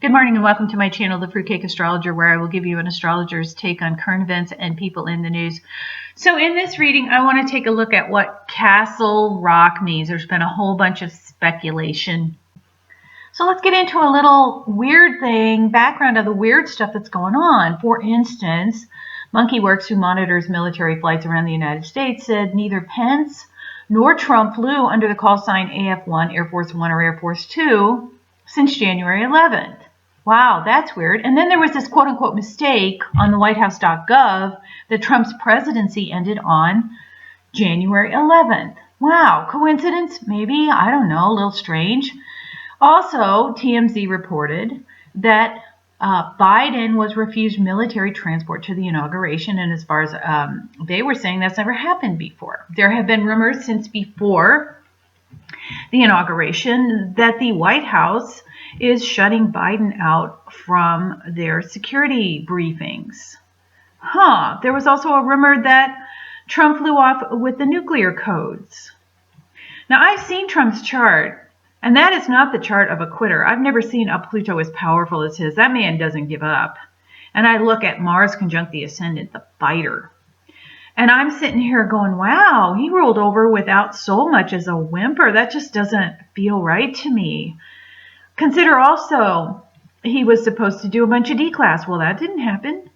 Good morning and welcome to my channel, The Fruitcake Astrologer, where I will give you an astrologer's take on current events and people in the news. So in this reading, I want to take a look at what Castle Rock means. There's been a whole bunch of speculation. So let's get into a little weird thing, background of the weird stuff that's going on. For instance, Monkey Works, who monitors military flights around the United States, said neither Pence nor Trump flew under the call sign AF-1, Air Force One, or Air Force Two since January 11th. Wow, that's weird. And then there was this quote-unquote mistake on the whitehouse.gov that Trump's presidency ended on January 11th. Wow, coincidence? Maybe, I don't know, a little strange. Also, TMZ reported that Biden was refused military transport to the inauguration, and as far as they were saying, that's never happened before. There have been rumors since before the inauguration that the White House is shutting Biden out from their security briefings. There was also a rumor that Trump flew off with the nuclear codes. Now, I've seen Trump's chart, and that is not the chart of a quitter. I've never seen a Pluto as powerful as his. That man doesn't give up. And I look at Mars conjunct the ascendant, the fighter. And I'm sitting here going, wow, he rolled over without so much as a whimper. That just doesn't feel right to me. Consider also, he was supposed to do a bunch of D-class. Well, that didn't happen.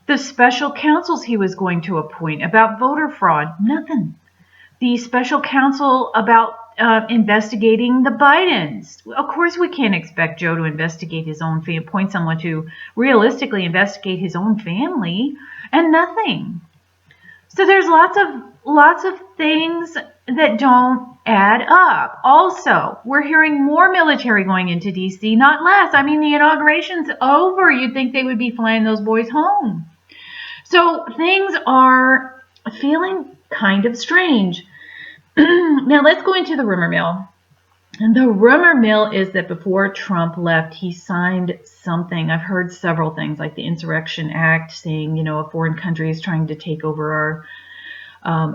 The special counsels he was going to appoint about voter fraud, nothing. The special counsel about investigating the Bidens. Of course, we can't expect Joe to investigate his own family, appoint someone to realistically investigate his own family, and nothing. So there's lots of things that don't add up. Also, we're hearing more military going into D.C., not less. I mean, the inauguration's over. You'd think they would be flying those boys home. So things are feeling kind of strange. Now let's go into the rumor mill. And the rumor mill is that before Trump left, he signed something. I've heard several things like the Insurrection Act saying, a foreign country is trying to take over our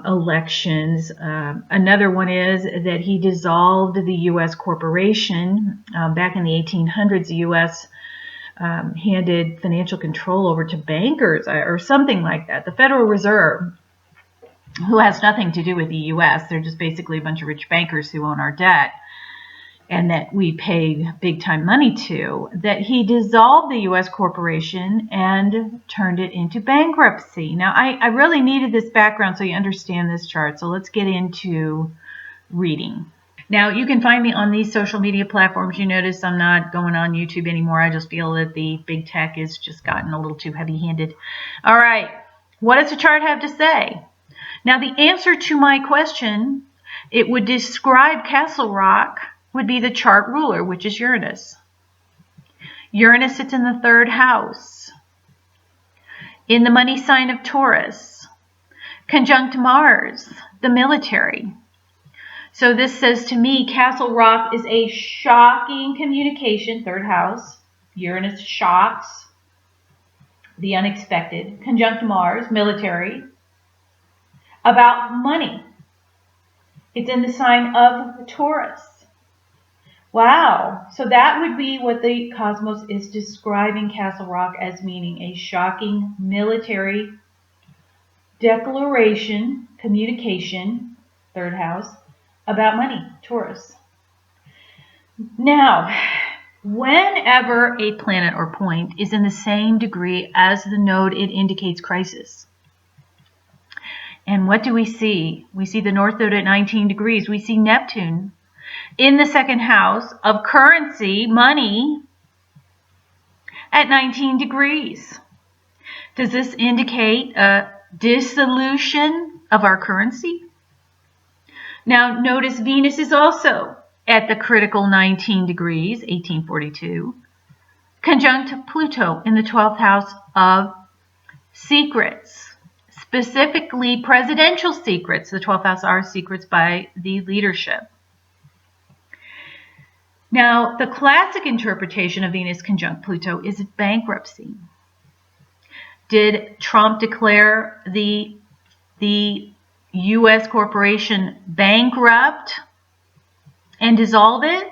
elections. Another one is that he dissolved the U.S. corporation. Back in the 1800s, the U.S. Handed financial control over to bankers or something like that. The Federal Reserve, who has nothing to do with the U.S., they're just basically a bunch of rich bankers who own our debt, and that we pay big time money to, that he dissolved the U.S. corporation and turned it into bankruptcy. Now, I really needed this background so you understand this chart. So let's get into reading. Now, you can find me on these social media platforms. You notice I'm not going on YouTube anymore. I just feel that the big tech has just gotten a little too heavy-handed. All right, what does the chart have to say? Now, the answer to my question, it would describe Castle Rock, would be the chart ruler, which is Uranus. Uranus sits in the third house, in the money sign of Taurus, conjunct Mars, the military. So this says to me, Castle Rock is a shocking communication, third house. Uranus shocks, the unexpected. Conjunct Mars, military, about money. It's in the sign of Taurus. Wow, so that would be what the cosmos is describing Castle Rock as, meaning a shocking military declaration, communication, third house, about money, Taurus. Now, whenever a planet or point is in the same degree as the node, it indicates crisis. And what do we see? We see the North Node at 19 degrees. We see Neptune in the second house of currency, money, at 19 degrees. Does this indicate a dissolution of our currency? Now, notice Venus is also at the critical 19 degrees, 1842, conjunct Pluto in the 12th house of secrets, specifically presidential secrets. The 12th house are secrets by the leadership. Now, the classic interpretation of Venus conjunct Pluto is bankruptcy. Did Trump declare the U.S. corporation bankrupt and dissolve it?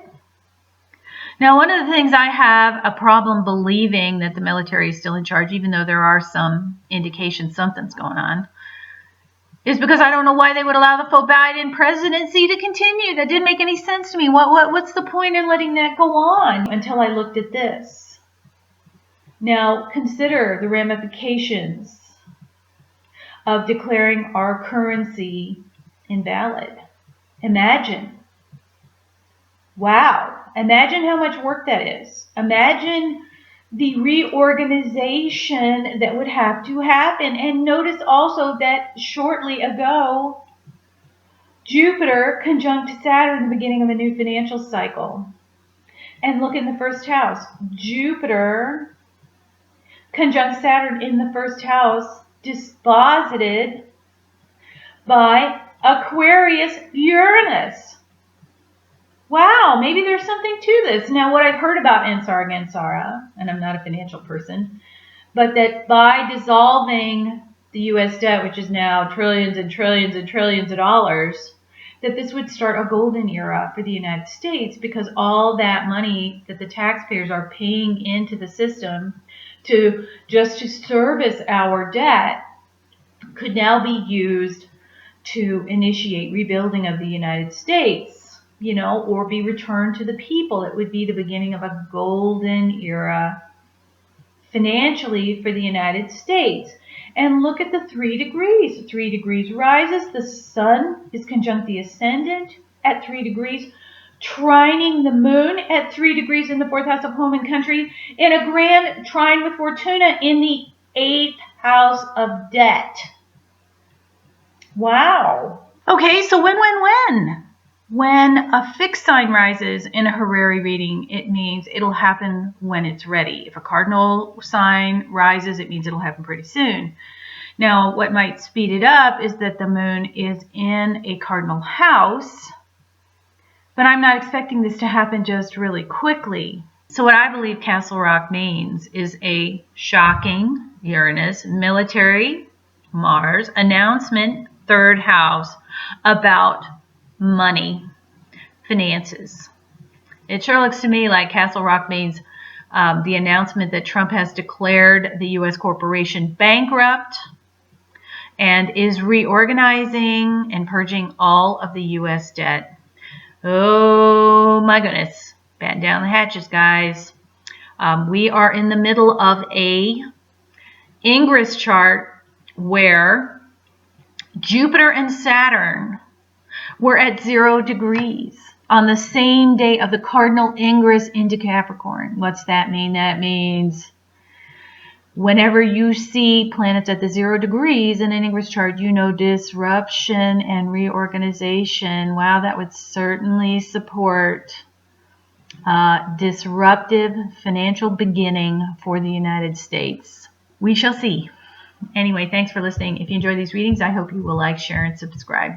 Now, one of the things I have a problem believing that the military is still in charge, even though there are some indications something's going on, is because I don't know why they would allow the Biden presidency to continue. That didn't make any sense to me. What's the point in letting that go on? Until I looked at this. Now, consider the ramifications of declaring our currency invalid. Imagine. Wow. Imagine how much work that is. Imagine the reorganization that would have to happen. And notice also that shortly ago, Jupiter conjunct Saturn in the beginning of a new financial cycle. And look in the first house. Jupiter conjunct Saturn in the first house, disposited by Aquarius Uranus. Wow, maybe there's something to this. Now, what I've heard about Ansara Gansara, and I'm not a financial person, but that by dissolving the U.S. debt, which is now trillions and trillions and trillions of dollars, that this would start a golden era for the United States, because all that money that the taxpayers are paying into the system to service our debt could now be used to initiate rebuilding of the United States, or be returned to the people. It would be the beginning of a golden era financially for the United States. And look at the 3 degrees. 3 degrees rises. The sun is conjunct the ascendant at 3 degrees, trining the moon at 3 degrees in the 4th house of home and country, in a grand trine with Fortuna in the 8th house of debt. Wow. Okay, so when a fixed sign rises in a horary reading, it means it'll happen when it's ready. If a cardinal sign rises, it means it'll happen pretty soon. Now, what might speed it up is that the moon is in a cardinal house, but I'm not expecting this to happen just really quickly. So what I believe Castle Rock means is a shocking Uranus, military, Mars, announcement, 3rd house, about money, finances. It sure looks to me like Castle Rock means the announcement that Trump has declared the U.S. corporation bankrupt and is reorganizing and purging all of the U.S. debt. Oh my goodness. Batten down the hatches, guys. We are in the middle of a Ingress chart where Jupiter and Saturn were at 0 degrees on the same day of the cardinal ingress into Capricorn. What's that mean? That means whenever you see planets at the 0 degrees in an ingress chart, disruption and reorganization. Wow, that would certainly support disruptive financial beginning for the United States. We shall see. Anyway, thanks for listening. If you enjoy these readings, I hope you will like, share, and subscribe.